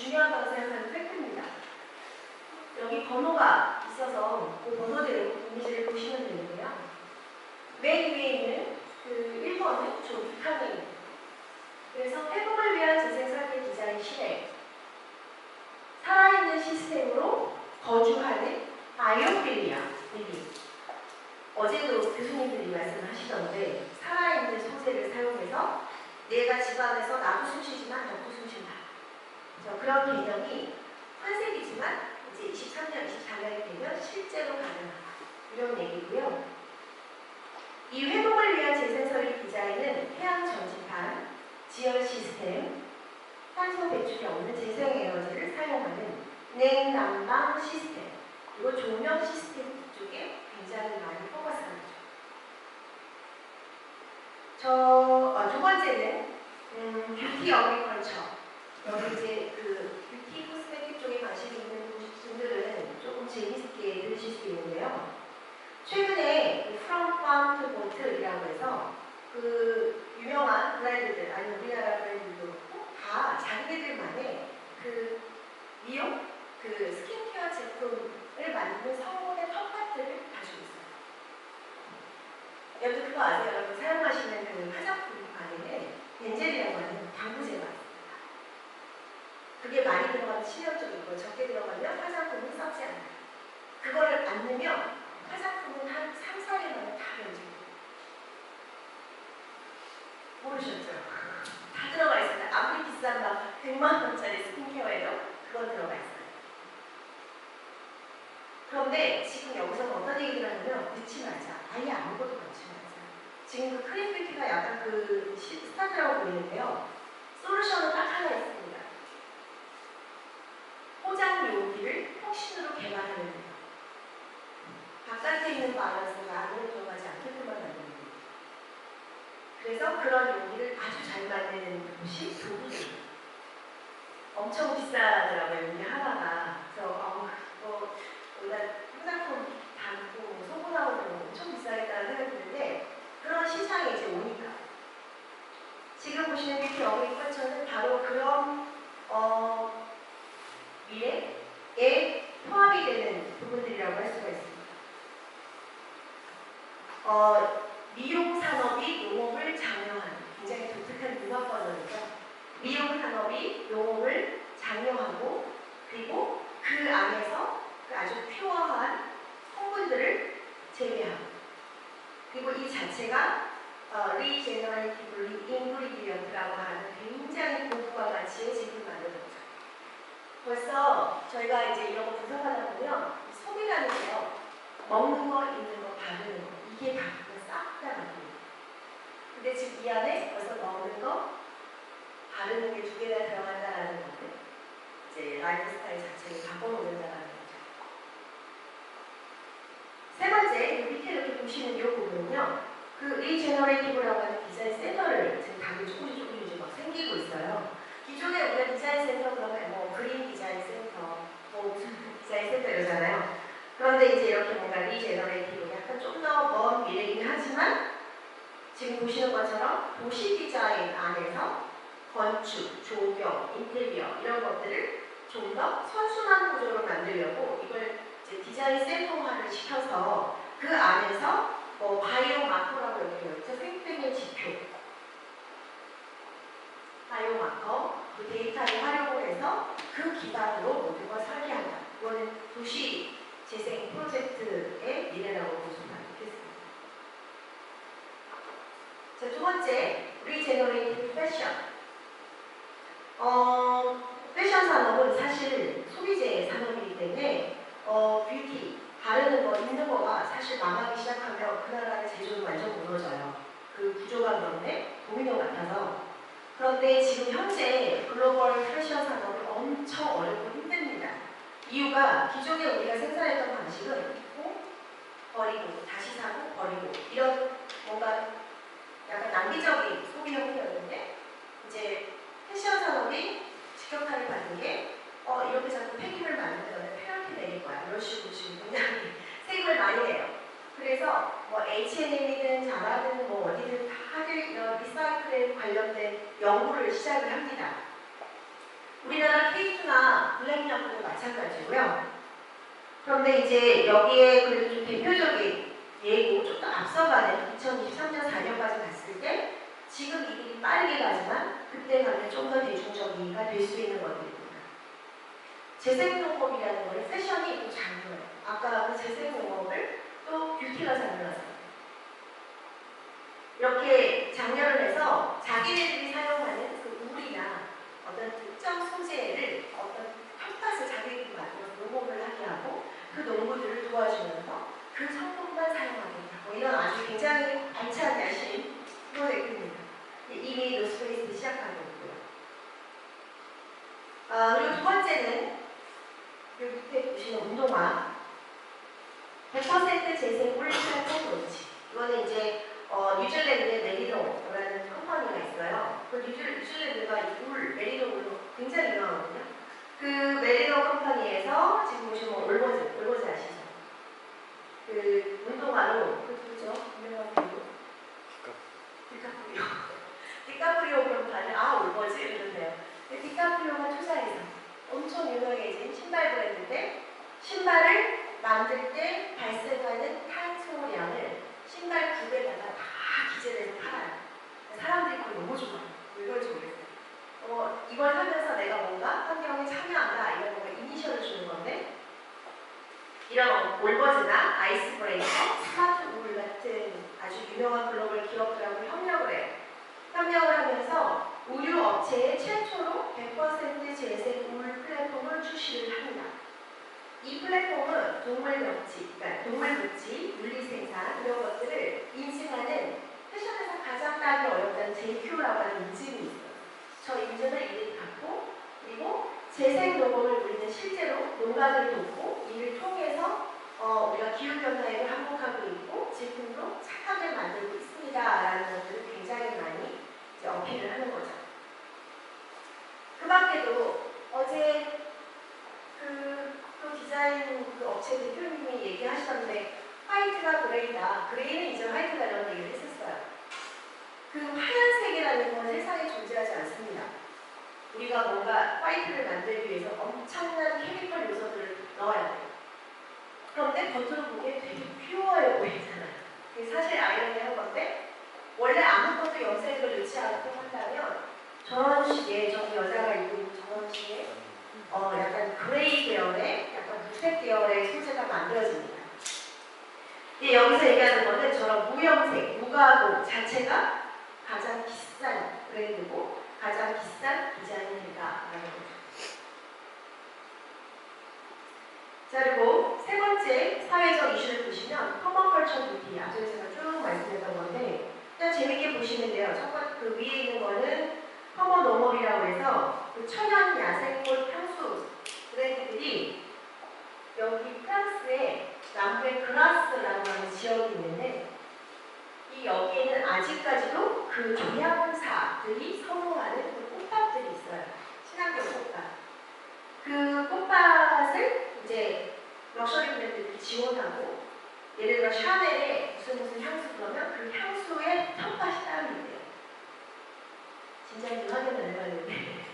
중요하다고 생각하는 팩트입니다. 여기 번호가 있어서 그 번호대로 이미지를 보시면 되는데요. 맨 위에 있는 그 1번은 조 비타민입니다. 그래서 회복을 위한 재생설계 디자인 실행, 살아있는 시스템으로 거주하는 바이오필리아 릴리. 어제도 교수님들이 말씀하시던데 살아있는 소재를 사용해서 내가 집안에서 나도 숨쉬지만 너도 숨쉰다. 그런 개념이 환생이지만 이제 23년, 24년이 되면 실제로 가능하다. 이런 얘기고요. 이 회복을 위한 재생설계 디자인은 해양 전지판, 지열 시스템, 탄소 배출이 없는 재생 에너지를 사용하는 냉난방 시스템, 그리고 조명 시스템 쪽에 굉장히 많이 포커스하는 거죠. 두 번째는 뷰티 어그리컬처. 여기 이제 그 뷰티 코스메틱 쪽에 관심이 있는 분들은 조금 재밌게 들으실 수 있는데요. 최근에 From Farm to Bottl이라고 해서 그 유명한 브랜드들, 아니면 우리나라 브랜드도 그렇고 다 자기네들만의 그 미용, 그 스킨케어 제품을 만드는 성분의 텃밭들을 가지고 있어요. 여러분 그거 아세요? 여러분 사용하시는 그 화장품 안에는 벤젤이라고 하는 방부제가 있습니다. 그게 많이 들어가면 치명적이고 적게 들어가면 화장품은 썩지 않아요. 그거를 안 넣으면 화장품은 한 3, 4일 만에 다 변질돼요. 모르셨죠? 다 들어가 있어요. 아무리 비싼 막 100만 원짜리 스킨케어에도 그건 들어가 있어요. 그런데 지금 여기서 어떤 얘기를 하냐면 넣지 말자. 아예 아무것도 넣지 말자. 지금 그 크림 뷰티가 약간 그 스타트라고 보이는데요. 솔루션은 딱 하나 있습니다. 포장 용기를 혁신으로 개발하는 거예요. 바깥에 있는 바이러스가 안으로 들어가지 않게끔만 만드는 거예요. 그래서 그런 용기를 아주 잘 만드는 곳이 도구들입니다. 엄청 비싸더라고요. 용기 하나가. 그래서 우리가 화장품 담고 소분하고 그러면 엄청 비싸겠다는 생각이 드는데 그런 시장이 이제 오니까 지금 보시는 뷰티 어그리컬처는 바로 그런 미래에 포함이 되는 부분들이라고 할 수가 있습니다. 미용 산업이 농업을 장려하는 굉장히 독특한 융합 버전이죠. 미용 산업이 농업을 장려하고 그리고 그 안에서 그 아주 퓨어한 성분들을 재배하고 그리고 이 자체가 리제너레이티브 인그리디언트라고 하는 굉장히 고부가 가치의 제품을 만드는 거죠. 벌써 저희가 이제 이런 거 분석하다 보면 소비라는 게요. 먹는 거, 입는 거, 바르는 거 이게 다 싹 다 만듭니다. 근데 지금 이 안에 벌써 먹는 거, 바르는 게 두 개나 들어간다라는 건데 이제 라이프 스타일 자체를 바꿔놓는다라는 거죠. 세 번째, 밑에 이렇게 보시는 이 부분은요. 그 리제너레이티브라고 하는 디자인 센터를 지금 다들 조금씩 막 생기고 있어요. 기존에 우리가 디자인 센터 그러면 뭐 그린 디자인 센터, 뭐 무슨 디자인 센터 이러잖아요. 그런데 이제 이렇게 뭔가 리제너레이티브 약간 좀 더 먼 미래이긴 하지만 지금 보시는 것처럼 도시 디자인 안에서 건축, 조경, 인테리어 이런 것들을 좀 더 선순환 구조로 만들려고 이걸 이제 디자인 센터화를 시켜서 그 안에서 뭐 바이오 마커라고 여기 있죠. 생태계 지표, 바이오 마커, 그 데이터를 활용을 해서 그 기반으로 모든 걸 설계한다. 이거는 도시 재생 프로젝트의 미래라고 보시면 되겠습니다. 자, 두 번째, 리제너레이티브 패션. 패션 산업은 사실 소비재 산업이기 때문에 뷰티, 바르는 거, 입는 거가 사실 망하기 시작하면 그 나라의 제조는 완전 무너져요. 그 구조가 그런데 도미노 같아서. 그런데 지금 현재 글로벌 패션 산업은 엄청 어렵고 힘듭니다. 이유가 기존에 우리가 생산했던 방식은 입고 버리고 다시 사고 버리고 이런 뭔가 약간 낭비적인 소비 형태였는데 이제 패션 산업이 직격탄을 받은 게 이렇게 자꾸 폐기물 만들면 페널티 내릴 거야. 이런 식으로 지금 굉장히 세금을 많이 내요. 그래서 뭐 H&M이든 자라든 뭐 어디든 다들 이런 리사이클에 관련된 연구를 시작을 합니다. 우리나라 K2나 블랙야구도 마찬가지고요. 그런데 이제 여기에 그래도 좀 대표적인 예고 좀 더 앞서가는 2023년 4년까지 갔을 때 지금 이 길이 빠르게 가지만 그때 가면 좀 더 대중적이가 될 수 있는 것들입니다. 재생농업이라는 건 패션이 또 잘 물어요. 아까 그 재생농업을 또 뷰티가 잘 물어요. 이렇게 장려를 해서 자기네들이 사용하는 그 울이나 어떤 특정 소재를 어떤 텃밭을 자기들이 만들어서 농업을 하게 하고 그 농부들을 도와주면서 그 성분만 사용하게 하고 이런 아주 굉장히 알찬 야심 프로젝트입니다. 이미 노스페이스 시작하고 있고요. 그리고 두 번째는 여기 밑에 보시는 운동화 100% 재생물 플랫폼 론치. 이거는 이제 뉴질랜드의 메리노라는 컴퍼니가 있어요. 그 뉴질랜드가 울, 메리노로 굉장히 유명하거든요. 그 메리노 컴퍼니에서 지금 보시면 올버즈 아시죠? 그 운동화로 그 누구죠? 유명한 배우? 디카프리오 그룹하는 올버즈 이러는데요. 디카프리오가 투자해서 엄청 유명해진 신발 브랜드인데 신발을 만들 때 발생하는 탄소량을 신발 굽에다가 다 기재해서 팔아요. 사람들이 그걸 너무 좋아해요. 왜 그런지 모르겠어요. 이걸 하면서 내가 뭔가 환경에 참여한다 이런 뭔가 이니셜을 주는 건데 이런 올버즈나 아이스브레이커, 스마트 울 같은 아주 유명한 글로벌 기업들하고 협력을 해요. 협력을 하면서 우유 업체에 최초로 100% 재생 울 플랫폼을 출시를 합니다. 이 플랫폼은 동물 묻지, 물리 생산 이런 것들을 인증하는 패션에서 가장 따기 어렵다는 JQ라고 하는 인증이 있어요. 저 인증을 이들이 갖고 그리고 재생 농업을 우리는 실제로 농가들을 돕고 이를 통해서 우리가 기후변화를 항복하고 있고 제품도 착하게 만들고 있습니다라는 것들을 굉장히 많이 이제 어필을 하는 거죠. 그 밖에도 어제 그 디자인 그 업체 대표님이 얘기하시던데 화이트가 그레이다. 그레이는 이제 화이트다 이런 얘기를 했었어요. 그 하얀색이라는 건 세상에 존재하지 않습니다. 우리가 뭔가 화이트를 만들기 위해서 엄청난 케미컬 요소들을 넣어야 돼요. 그런데 겉으로 보기에 되게 퓨어해 보이잖아요. 그게 사실 아이러니한 건데 원래 아무것도 염색을 넣지 않고 한다면 저런 식의 저 여자가 입고 있는 저런 식의 약간 그레이 계열의 약간 무색 계열의 소재가 만들어집니다. 근데 여기서 얘기하는 거는 저런 무염색, 무가공 자체가 가장 비싼 브랜드고 가장 비싼 디자인이다라는 거죠. 자, 그리고 세 번째 사회적 이슈를 보시면 퍼머컬처 뷰티. 앞서 제가 쭉 말씀드렸던 건데 그냥 재밌게 보시면 돼요. 첫 번째 그 위에 있는 거는 퍼머 농업이라고 해서 그 천연 야생꽃 향수 브랜드들이 여기 프랑스의 남부의 그라스라고 하는 지역이 있는데 이 여기에는 아직까지도 그 조향사들이 선호하는 그 꽃밭들이 있어요. 친환경 꽃밭. 그 꽃밭을 이제 럭셔리 브랜드들이 지원하고 예를 들어 샤넬의 무슨 향수 그러면 그 향수의 텃밭이 따로 있대요. 진짜 유하게는 안 해봤는데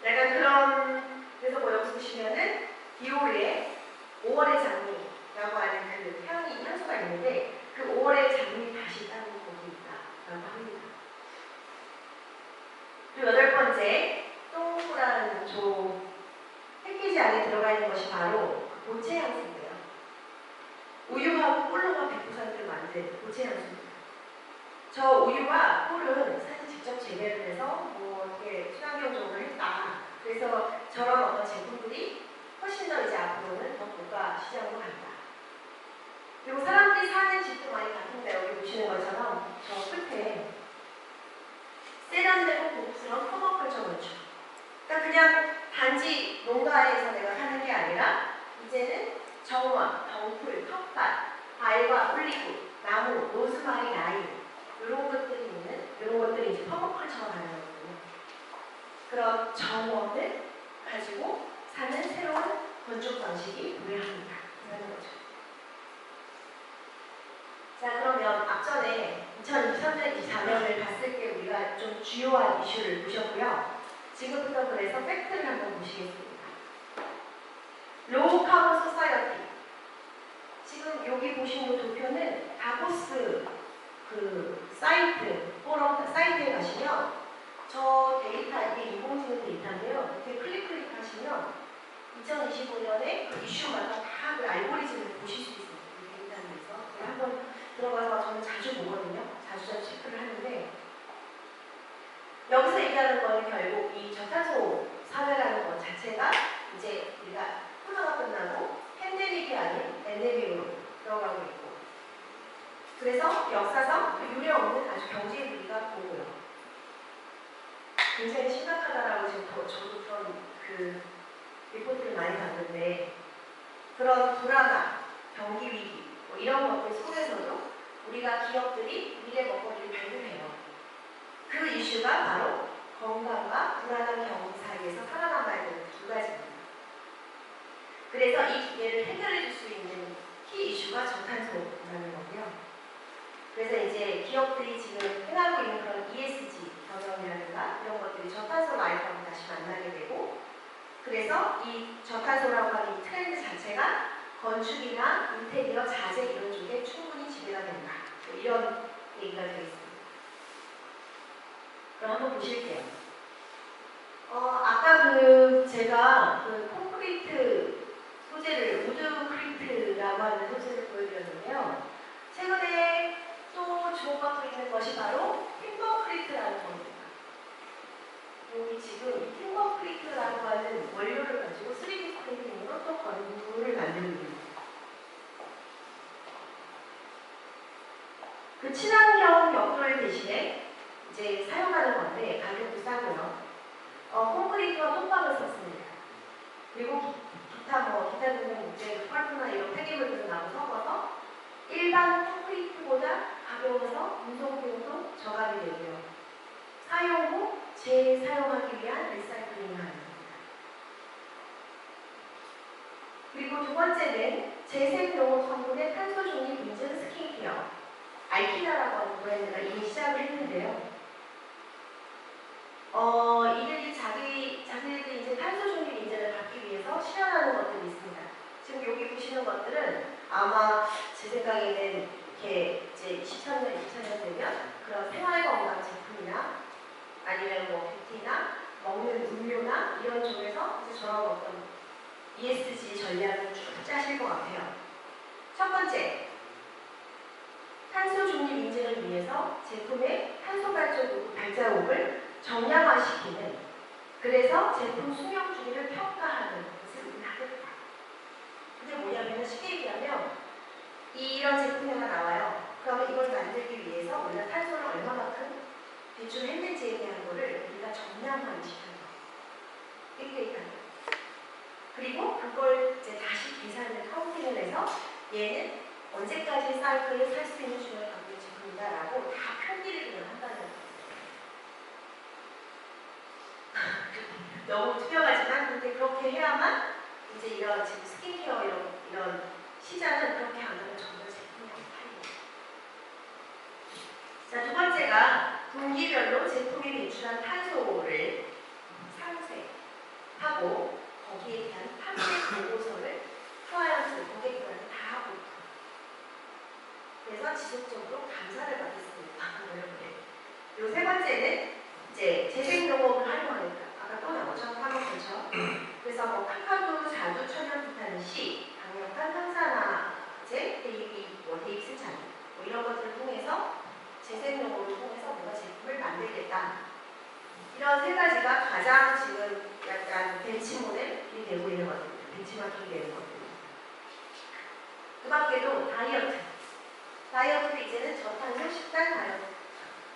약간 그런 그래서 뭐 여기 보시면은 디올의 5월의 장미라고 하는 그 향수가 있는데 그 5월의 장미 다시 따는 곡이 있다라고 합니다. 그리고 여덟 번째 똥꾸라는 저 패키지 안에 들어가 있는 것이 바로 고체 향수인데요. 우유하고 꿀로가 100% 만든 고체 향수입니다. 저 우유와 꿀은 사실 직접 재배를 해서 뭐 이렇게 친환경적으로 했다. 그래서 저런 어떤 제품들이 훨씬 더 이제 앞으로는 더 고가 시장으로 간다. 그리고 사람들이 사는 집도 많이 바뀐다. 여기 보시는 것처럼 저 끝에 세련되고 고급스러운 퍼머컬처 건축. 그러니까 그냥 단지 농가에서 내가 사는 게 아니라 이제는 정원, 덩굴, 텃밭, 과일과 올리브, 나무, 로즈마리, 라임 이런 것들이 있는 이런 것들이 이제 퍼머컬처가 가는 거거든요. 그런 정원을 가지고 사는 새로운 건축 방식이 도래합니다. 라는 거죠. 자, 그러면 앞전에 2023년, 24년을 봤을 때 우리가 좀 주요한 이슈를 보셨고요. 지금부터 그래서 팩트를 한번 보시겠습니다. 로우 카본 소사이어티. 지금 여기 보시는 도표는 다보스 그 사이트, 포럼 사이트에 가시면 저 데이터, 이게 인공지능 데이터인데요. 이렇게 클릭 하시면 2025년에 그 이슈마다 다 그 알고리즘을 보실 수 있어요. 이 데이터에서. 제가 한번 들어가서 저는 자주 보거든요. 자주 체크를 하는데 여기서 얘기하는 거는 결국 이 저탄소 사회라는 것 자체가 이제 우리가 코로나가 끝나고 팬데믹이 아닌 엔데믹으로 들어가고 있고, 그래서 역사상 그 유례 없는 아주 경제 위기가 보고요. 굉장히 심각하다라고 지금 저도 그런 그 리포트를 많이 봤는데, 그런 불안함, 경기 위기 뭐 이런 것들 속에서도 우리가 기업들이 미래 먹거리를 발굴해요. 그 이슈가 바로 건강과 불안한 경기 사이에서 살아남아야 되는 두 가지입니다. 그래서 이 두 개를 해결해 줄 수 있는 키 이슈가 저탄소라는 거고요. 그래서 이제 기업들이 지금 행하고 있는 그런 ESG 경영이라든가 이런 것들이 저탄소 라이프하고 다시 만나게 되고, 그래서 이 저탄소라고 하는 이 트렌드 자체가 건축이나 인테리어, 자재 이런 쪽에 충분히 지배가 된다. 이런 얘기가 되어 있습니다. 그럼 한번 보실게요. 아까 제가 콘크리트 소재를 우드크리트라고 하는 소재를 보여드렸는데요. 최근에 또 주목받고 있는 것이 바로 팀버크리트라는 겁니다. 여기 지금 이 팀버크리트라고 하는 원료를 가지고 3D 프린팅으로 또 건물을 만들고 있습니다. 그 친환경 벽돌 대신에 이제 사용하는 건데 가격도 싸고요. 콘크리트와 톱밥을 썼습니다. 그리고 기타 등등 문제, 펄프나 이런 폐기물들을 나무 섞어서 일반 콘크리트보다 가벼워서 운송 비용도 저감이 되고요. 사용 후 재사용하기 위한 리사이클링을 하는 겁니다. 그리고 두 번째는 재생용호 성분의 탄소 중립 인증 스킨케어. 알키다라고 하는 브랜드가 이미 시작을 했는데요. 이들이 자기들이 이제 탄소 중립 인증을 받기 위해서 실현하는 것들이 있습니다. 지금 여기 보시는 것들은 아마 제 생각에는 이렇게 이제 23년, 24년 되면 그런 생활 건강 제품이나 아니면 뭐 뷰티나 먹는 음료나 이런 쪽에서 이제 저런 어떤 ESG 전략을 쭉 짜실 것 같아요. 첫 번째, 탄소 중립 인증을 위해서 제품의 탄소 발자국을 정량화시키는, 그래서 제품 수명 주기를 평가하는 것을 우리는 하겠다. 그게 뭐냐면 쉽게 얘기하면 이런 제품이 하나 나와요. 그러면 이걸 만들기 위해서 우리가 탄소를 얼마만큼 배출했는지에 대한 거를 우리가 정량화를 시켜요. 빅데이터는. 그리고 그걸 이제 다시 계산을 카운팅을 해서 얘는 언제까지 사이클을 살 수 있는 수명을 갖고 있는 제품이다라고 다 편기를 그냥 한다는 거예요. 너무 투명하지만 근데 그렇게 해야만 이제 이런 지금 스킨케어 이런 시장은 그렇게 안 하면 정말 제품이 안 팔려요. 자, 두 번째가 분기별로 제품이 배출한 탄소를 상쇄하고 거기에 대한 판매 보고서를 클라이언트 고객들한테 다 보고, 그래서 지속적으로 감사를 받겠습니다. 요 세 번째는 이제 재생용업을 활용하니까 아까 또 나오죠. 화학 그렇죠. 그래서 뭐 카카오, 자두, 천연, 비타민 C, 강력한 항산화제, 대입 생산 뭐 이런 것들을 통해서 재생용업을 통해서 뭔가 제품을 만들겠다. 이런 세 가지가 가장 지금 약간 벤치 모델이 되고 있는 것들입니다. 벤치마킹이 되는 것들입니다. 그 밖에도 다이어트도 이제는 저탄소 식단 다이어트.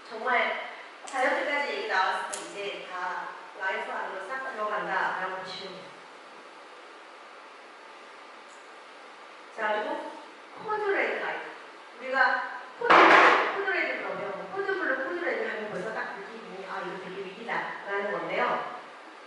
정말 다이어트까지 얘기 나왔을 때 이제 다 라이프 안으로 싹 들어간다라고 보시면 돼요. 자, 그리고 코드레드 라이프. 우리가 코드레드 그러면 코드블루, 코드레드 하면 벌써 딱 느낌이 이거 되게 위기다라는 건데요.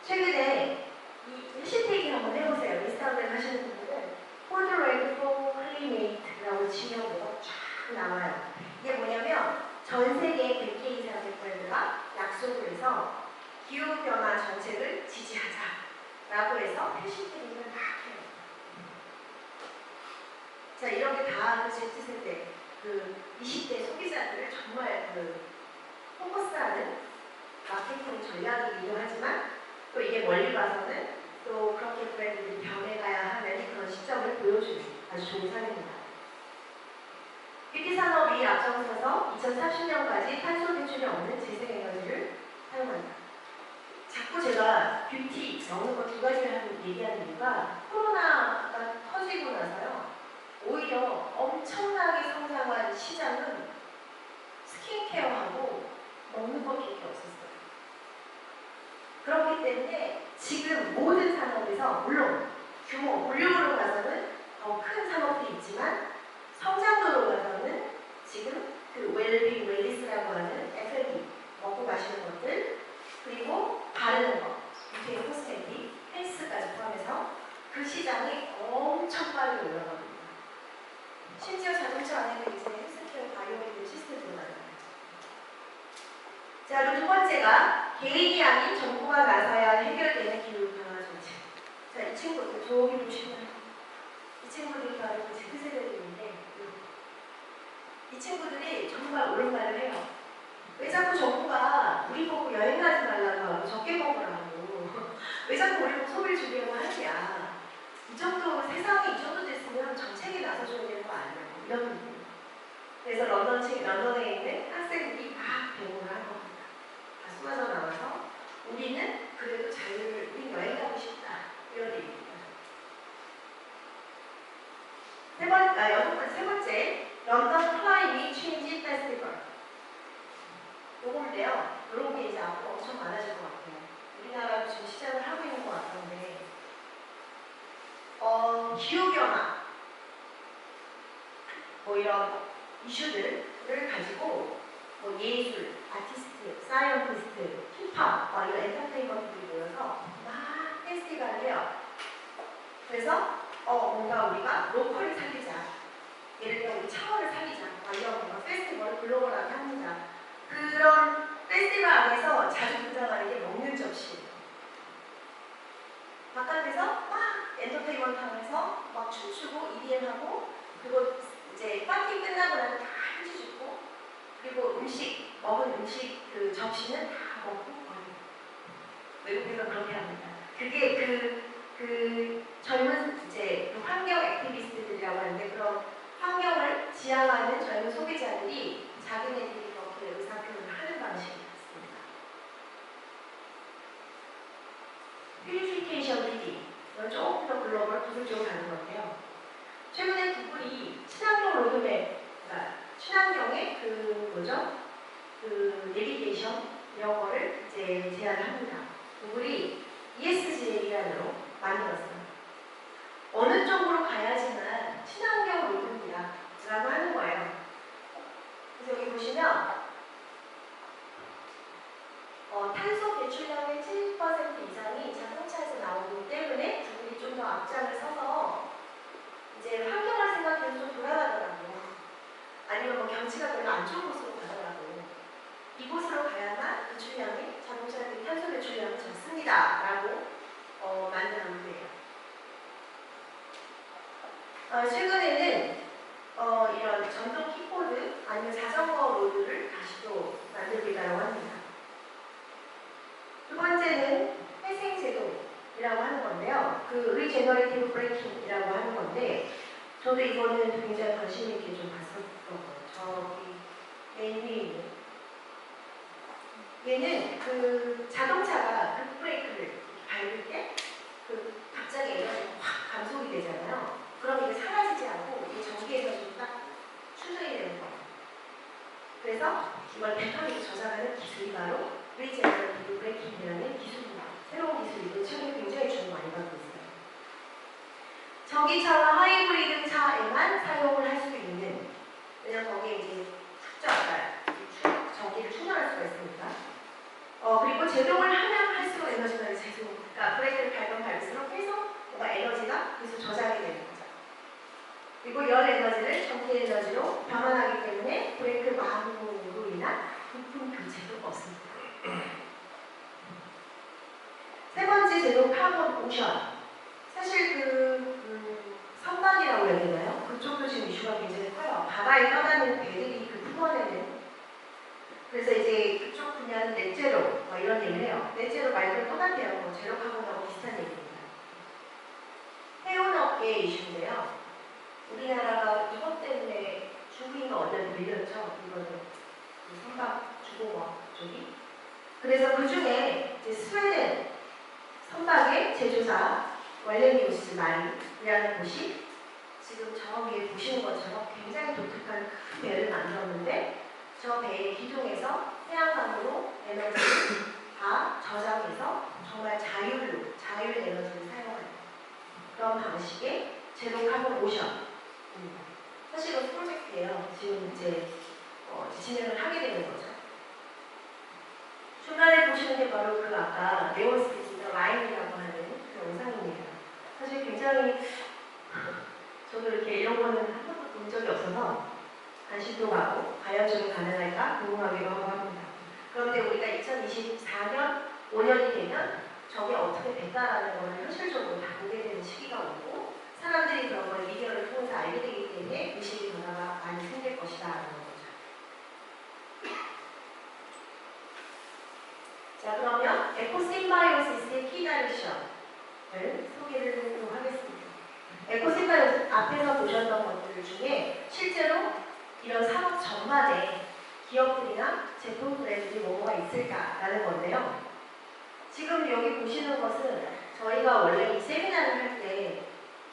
최근에 이 해시태깅 한번 해보세요. 인스타그램 하시는 분들은 코드레드 포 클리메이트라고 치면 뭐가 쫙 나와요. 이게 뭐냐면 전 세계 100개 이상의 브랜드가 약속을 해서 기후변화 정책을 지지하자라고 해서 패시티브를 막 해요. 자, 이렇게 다 그 Z세대, 그 20대 소비자들을 정말 그 포커스하는 마케팅 전략이기도 하지만 또 이게 멀리 봐서는 또 그렇게 브랜드들이 변해가야 하는 그런 시점을 보여주는 아주 좋은 사례입니다. 뷰티 산업이 앞장서서 2030년까지 탄소 배출이 없는 재생에너지를 사용한다. 자꾸 제가 뷰티 넣는 거 두 가지를 얘기하는 이유가 코로나가 터지고 나서요. 오히려 엄청나게 성장한 시장은 스킨케어하고 먹는 것밖에 없었어요. 그렇기 때문에 지금 모든 산업에서 물론 규모, 볼륨으로 봐서는 더 큰 산업도 있지만 성장도로 봐서는 지금 그 웰빙, 웰리스라고 하는 F&B, 먹고 마시는 것들, 그리고 바르는 것, 뷰티 코스메틱, 헬스까지 포함해서 그 시장이 엄청 빠르게 올라갑니다. 심지어 자동차 안에도 이제 헬스케어 바이오메딕 시스템도 나와요. 자, 그리고 두 번째가 개인이 아닌 정부가 나서야 해결되는 기후변화 정책. 자, 이 친구들 저기 보시면 이 친구들이 바로 그 Z세대들인데 이 친구들이 정말 옳은 말을 해요. 왜 자꾸 정부가 우리 보고 여행 가지 말라고 하고 적게 먹으라고 왜 자꾸 우리 보고 소비를 줄이려고 하느냐. 이 정도 세상이 이 정도 됐으면 정책이 나서줘야 되는 거 아니냐고 이런 분들. 그래서 런던에 있는 학생들이 막 데모를 한 겁니다. 다 쏟아져 나와서 우리는 그래도 자유를 우리 여행 가고 싶다 이런 얘기입니다. 세 번째 런던 클라이밍 체인지 페스티벌. 요건데요. 이런 게 이제 앞으로 엄청 많아질 것 같아요. 우리나라도 지금 시작을 하고 있는 것 같은데 기후변화 뭐 이런 이슈들을 가지고 뭐 예술, 아티스트, 사이언티스트, 힙합 이런 엔터테인먼트들이 모여서 막 페스티벌을 해요. 그래서 뭔가 우리가 로컬을 살리자. 예를 들어 우리 차원을 살리자. 이런 뭔가 페스티벌을 글로벌하게 합니다. 그런 페스티벌 안에서 자주 등장하는 게 먹는 접시예요. 바깥에서 막 엔터테인먼트 하면서 막 춤추고 EDM하고 그리고 이제 파티 끝나고 나면 다 한지 주고 그리고 먹은 음식 그 접시는 다 먹고 외국에서 그렇게 합니다. 그게 그 젊은 이제 그 환경 액티비스트들이라고 하는데 그런 환경을 지향하는 젊은 소비자들이 자기네들이 그렇게 의사표현을 하는 방식이 있습니다. 퓨리피케이션 리딩 이건 조금 더 글로벌 기술적으로 가는 건데요. 최근에 구글이 친환경 로드맵, 그러니까 친환경의 그 내비게이션 이런 거를 이제 제안을 합니다. 구글이 ESG이라는 만들었어요. 어느 쪽으로 가야지만 친환경 로드입니다. 라고 하는 거예요. 그래서 여기 보시면 탄소 배출량의 70% 이상이 자동차에서 나오기 때문에 구글이 좀 더 앞장을 서서 이제 환경을 생각해서 좀 돌아가더라고요. 아니면 뭐 경치가 별로 안 좋은 곳으로 가더라고요. 이곳으로 가야만 배출량이 자동차의 탄소 배출량이 적습니다. 라고 만든 안무예요. 최근에는 이런 전동 킥보드 아니면 자전거 로드를 다시 또 만들고 있다고 합니다. 두 번째는 회생제동이라고 하는 건데요. 그 리제너레이티브 브레이킹이라고 하는 건데 저도 이거는 굉장히 관심 있게 좀 봤었거든요. 저기 맨 위에 있는 얘는 그 자동차가 급브레이크를 밟을 때 그 갑자기 에너지가 확 감속이 되잖아요. 그럼 이게 사라지지 않고 이게 전기 에너지로 딱 충전이 되는 거예요. 그래서 이걸 배터리로 저장하는 기술이 바로 리제너레이티브 브레이킹이라는 기술입니다. 새로운 기술이고 최근에 굉장히 주목 많이 받고 있어요. 전기차와 하이브리드 차에만 사용을 할 수 있는, 왜냐면 거기에 이제 전기를 충전할 수가 있으니까. 그리고 제동을 하면 할수록 에너지가 그러니까 브레이크를 밟으면 밟을수록 계속 뭔가 에너지가 계속 저장이 되는 거죠. 그리고 열 에너지를 전기 에너지로 변환하기 때문에 브레이크 마모로 인한 부품 교체도 없습니다. 한번 오션. 사실 선박이라고 해야 되나요? 그쪽도 지금 이슈가 굉장히 커요. 바다에 떠다니는 배들이 그 품어내는. 그래서 이제 그쪽 분야는 넷제로 뭐 이런 얘기를 해요. 넷제로 말도 똑같아요. 뭐 제로 카본하고 비슷한 얘기입니다. 해운업계 이슈인데요. 우리나라가 이것 때문에 중국인가 완전 밀렸죠. 이거는 선박 중공업 쪽이. 그래서 그 중에 이제 스웨덴 선박의 제조사 왈레니우스 마린이라는 곳이 지금 저 위에 보시는 것처럼 굉장히 독특한 큰 배를 만들었는데 저 배의 기둥에서 태양광으로 에너지를 다 저장해서 정말 자율 에너지를 사용하는 그런 방식의 제로 카본 오션. 사실은 프로젝트예요. 지금 이제 진행을 하게 되는 거죠. 중간에 보시는 게 바로 그 아까 네오스피스터 라인이라고 하는 그 영상입니다. 사실 굉장히 저도 이렇게 이런 거는 한 번도 본 적이 없어서 관심도 가고 과연 저게 가능할까 궁금하기도 하고 합니다. 그런데 우리가 2024년 5년이 되면 저게 어떻게 될까라는 거를 현실적으로 다 보게 되는 시기가 오고 사람들이 그런 걸 미디어를 통해서 알게 되기 때문에 의식의 변화가 많이 생길 것이다라는 거죠. 자, 그러면 에코심바이오시스의 키 다이렉션을 소개를 해보도록 하겠습니다. 에코심바이오시스 앞에서 보셨던 것들 중에 실제로 이런 산업 전반에 기업들이나 제품 브랜드들이 뭐가 있을까라는 건데요. 지금 여기 보시는 것은 저희가 원래 이 세미나를 할 때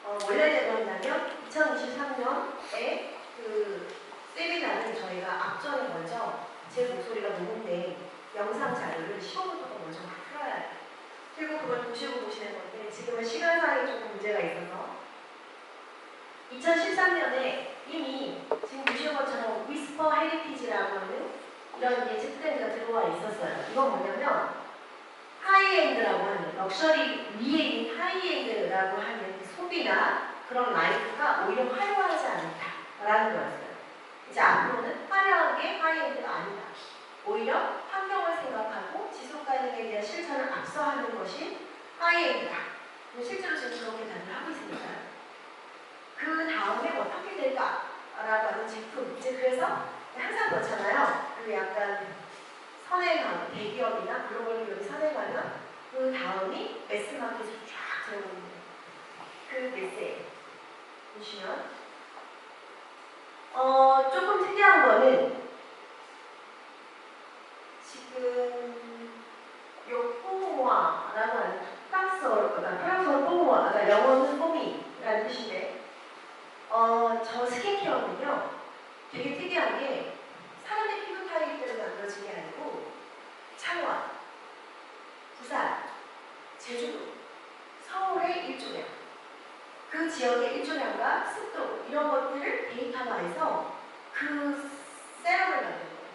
원래대로 한다면 2023년에 그 세미나는 저희가 앞전에 먼저 제 목소리가 녹음된 영상 자료를 15분부터 먼저 풀어야 해요. 그리고 그걸 보시고 보시는 건데 지금은 시간상에 조금 문제가 있어서 2013년에 이미 지금 보시는 것처럼 위스퍼 헤리티지라고 하는 이런 예측 트렌드가 들어와 있었어요. 이건 뭐냐면 하이엔드라고 하는 럭셔리 위에 있는 하이엔드라고 하는 소비나 그런 라이프가 오히려 화려하지 않다라는 거였어요. 이제 앞으로는 화려한 게 하이엔드가 아니다. 오히려 환경을 생각하고 지속 가능에 대한 실천을 앞서하는 것이 하이엔드다. 실제로 지금 그렇게 다들 하고 있습니다. 그 다음에 어떻게 될까라고 하는 제품. 이제 그래서 항상 그렇잖아요. 그 약간 선행하고 대기업이나 글로벌 기업이 선행하면 그 다음이 매스마켓으로 쫙 들어오는 그 메시지 보시면 조금 특이한 거는 지금 요 포모아라고 하는 프랑스어로 포모아, 그러니까 영어는 포미라는 뜻인데 저 스킨케어는요 되게 특이한 게 사람의 피부 타입대로 만들어진 게 아니고 창원, 부산, 제주도, 서울의 일조량 그 지역의 일조량과 습도 이런 것들을 데이터화해서 그 세럼을 만든 거예요.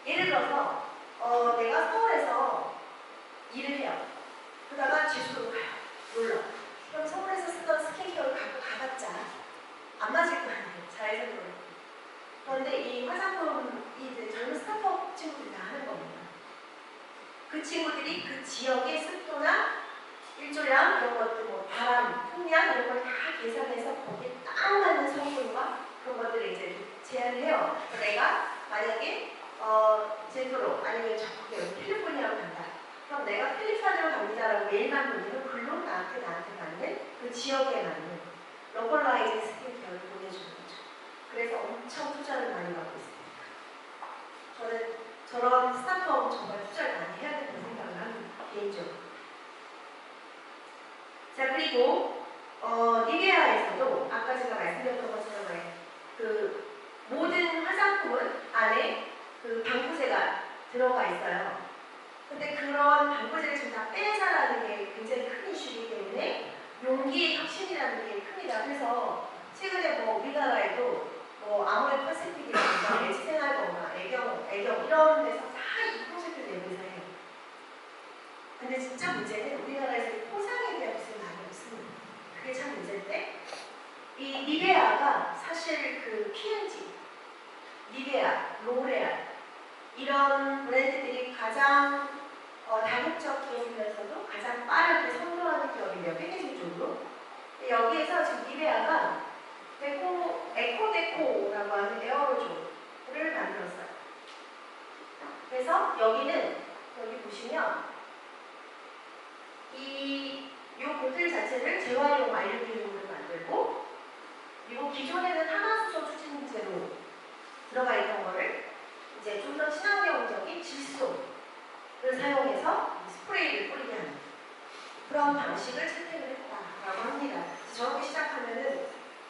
예를 들어서 내가 서울에서 일을 해요. 그러다가 제주도로 가요. 놀러. 그럼 서울에서 쓰던 스킨케어를 갖고 가봤자 안 맞을 거 아니에요. 자외선 그렇고. 그런데 이 화장품이 이제 젊은 스타트업 친구들이 다 하는 겁니다. 그 친구들이 그 지역의 습도나 일조량 이런 것들 뭐 바람, 풍량 이런 걸 다 계산해서 거기에 딱 맞는 성분과 그런 것들을 이제 제안을 해요. 내가 만약에 제주도 아니면 저기 캘리포니아로 간다. 그럼 내가 캘리포니아로 갑니다라고 메일만 보내면 글로 나한테 맞는 그 지역에 맞는 로컬라이즈 스킨케어를 보내주는 거죠. 그래서 엄청 투자를 많이 받고 있습니다. 저는 저런 스타트업은 정말 투자를 많이 해야 된다고 생각을 합니다. 개인적으로. 자, 그리고 니베아에서도 아까 제가 말씀드렸던 것처럼 그 모든 화장품은 안에 그 방부제가 들어가 있어요. 근데 그런 방부제를 지금 다 빼자라는 게 굉장히 큰 이슈이기 때문에 용기의 혁신이라는 게 큽니다. 그래서 최근에 뭐 우리나라에도 뭐 아모레 퍼시픽이라든가 LG생활건강, 애경 이런 데서 다 이 프로젝트를 내면서 해요. 근데 진짜 문제는 우리나라에서 포장에 대한 기술이 많이 없습니다. 그게 참 문제인데 이 니베아가 사실 그 P&G, 니베아, 로레알 이런 브랜드들이 가장 다국적 기업이면서도 가장 빠르게 에어로졸이라고 하는 에어로졸을 만들었어요. 그래서 여기는 여기 보시면 요 보틀 자체를 재활용 알루미늄으로 만들고, 그리고 기존에는 탄화수소 추진제로 들어가 있던 거를 이제 좀 더 친환경적인 질소를 사용해서 스프레이를 뿌리게 하는 그런 방식을 채택을 했다라고 합니다. 저렇게 시작하면은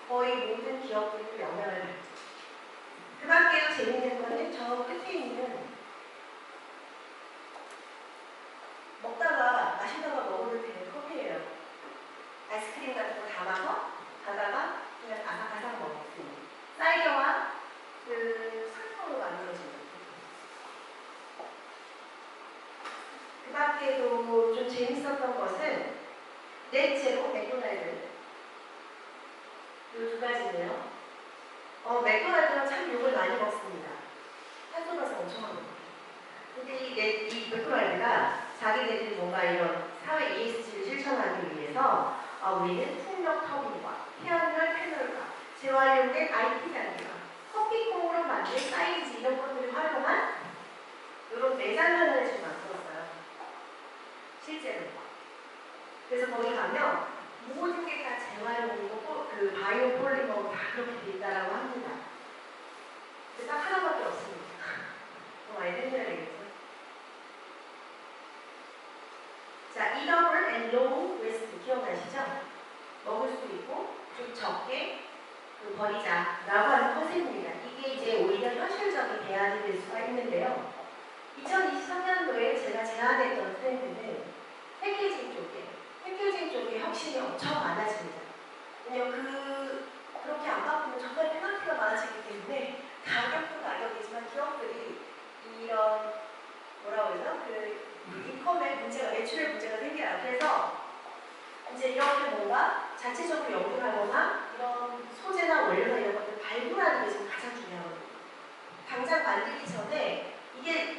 거의 모든 기업들이 영향을 받죠. 그 밖에도 재밌는 거는 저 끝에 있는 먹다가 마시다가 먹어도 되는 컵이에요. 아이스크림 같은 거 담아서 가다가 그냥 아삭아삭 먹을 수 있는 쌀겨와 그 설탕으로 만들어진 것. 그 밖에도 좀 재밌었던 것은 넷째로 맥도날드 이 두 가지네요. 맥도날드는 참 욕을 많이 먹습니다. 한솥에서 엄청 많이 먹어요. 근데 이 맥도날드가 자기네들이 뭔가 이런 사회 ESG를 실천하기 위해서 우리는 풍력 터빈과 태양열 패널과 재활용된 IT 장비와 커피콩으로 만든 사이즈 이런 것들을 활용한 이런 매장 하나를 지금 만들었어요. 실제로. 그래서 거기 가면 모든 게 다 재활용이고 그 바이오 폴리머 다 그렇게 돼 있다라고 합니다. 근데 딱 하나밖에 없습니다. 많이 힘들어야 되겠죠. 자, eatable and low waste 기억나시죠? 먹을 수 있고 좀 적게 버리자라고 하는 컨셉입니다. 이게 이제 오히려 현실적인 대안이 될 수가 있는데요. 2023년도에 제가 제안했던 트렌드는 패키징 쪽에 혁신이 엄청 많아집니다. 왜냐면 그렇게 안 바꾸면 정말 페널티가 많아지기 때문에 가격도 가격이지만 기업들이 이런 뭐라고 그러죠? 인컴의 문제가, 매출의 문제가 생겨요. 그래서 이제 이렇게 뭔가 자체적으로 연구하거나 이런 소재나 원료나 이런 것들 발굴하는 게 지금 가장 중요하거든요. 당장 만들기 전에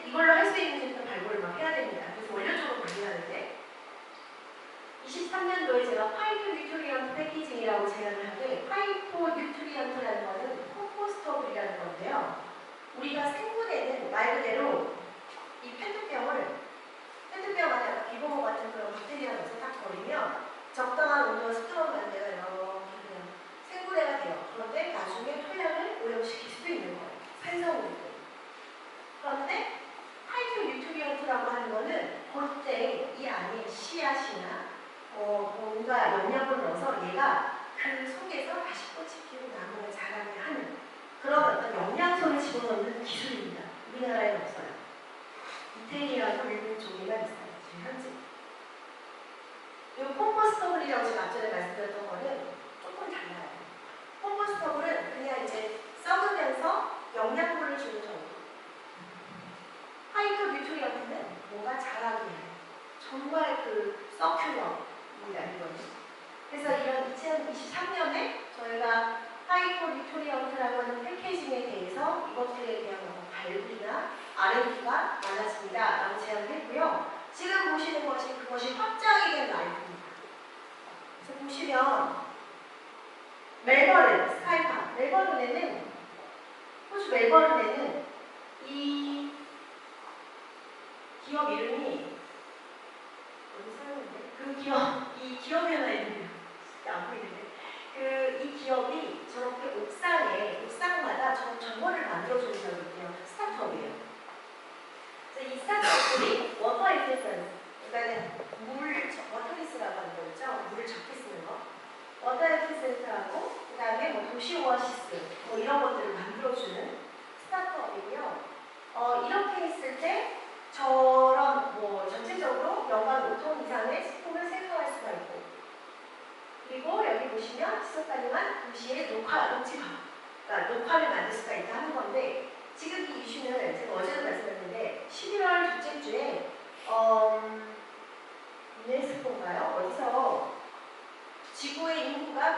이걸로 할 수 있는지부터 발굴을 막 해야 됩니다. 그래서 원료 쪽으로 많이 하는데 23년도에 제가 파이토 뉴트리언트 패키징이라고 제안을 하는데, 파이토 뉴트리언트라는 거는 컴포스터블이라는 건데요. 우리가 생분해는 말 그대로 이 페트병 안에 비보모 같은 그런 박테리아 넣어서 딱 버리면 적당한 온도와 습도만 만대가 이렇게 그냥 생분해가 돼요. 그런데 나중에 토양을 오염시킬 수도 있는 거예요. 산성이기 때문에. 그런데 파이토 뉴트리언트라고 하는 거는 그때 이 안에 씨앗이나 뭔가 영양을 넣어서 얘가 그 속에서 다시 꽃이 피고 나무가 자라게 하는 그런 어떤 영양소를 집어넣는 기술입니다. 우리나라에는 없어요. 이태리라고 일본 쪽에만 있어요. 지금 현재. 이 컴포스터블이라고 제가 앞전에 말씀드렸던 거는 조금 달라요. 컴포스터블은 그냥 이제 썩으면서 영양분을 주는 정도. 파이토 뉴트리언트는 뭔가 자라게 해요. 정말 서큘러입니다, 이거는. 그래서 이런 2023년에 저희가 파이토 뉴트리언트라고 하는 패키징에 대해서 이것들에 대한 발굴이나 R&D가 많아집니다. 라고 제안을 했고요. 지금 보시는 그것이 확장이 된 라이프입니다. 그래서 보시면 멜버른, 스카이파, 호주 멜버른에는 이 기업 이름이 이 기업이 하나 있는데요. 안 보이는데. 이 기업이 저렇게 옥상마다 정원을 만들어주는 기업이 있대요. 스타트업이에요. 그래서 이 스타트업들이 워터 에피센스, 그러니까 워터리스라고 하는 거 있죠? 물을 적게 쓰는 거. 워터 에피센스하고, 그 다음에 도시 오아시스, 이런 것들을 만들어주는 스타트업이고요. 이렇게 했을 때, 저런 전체적으로 연간 5톤 이상의 식품을 생성할 수가 있고, 그리고 여기 보시면 지속 가능한 도시의 녹화를 만들 수가 있다 하는 건데, 지금 이 이슈는 제가 어제도 말씀드렸는데 11월 둘째 주에 유네스코인가요? 어디서 지구의 인구가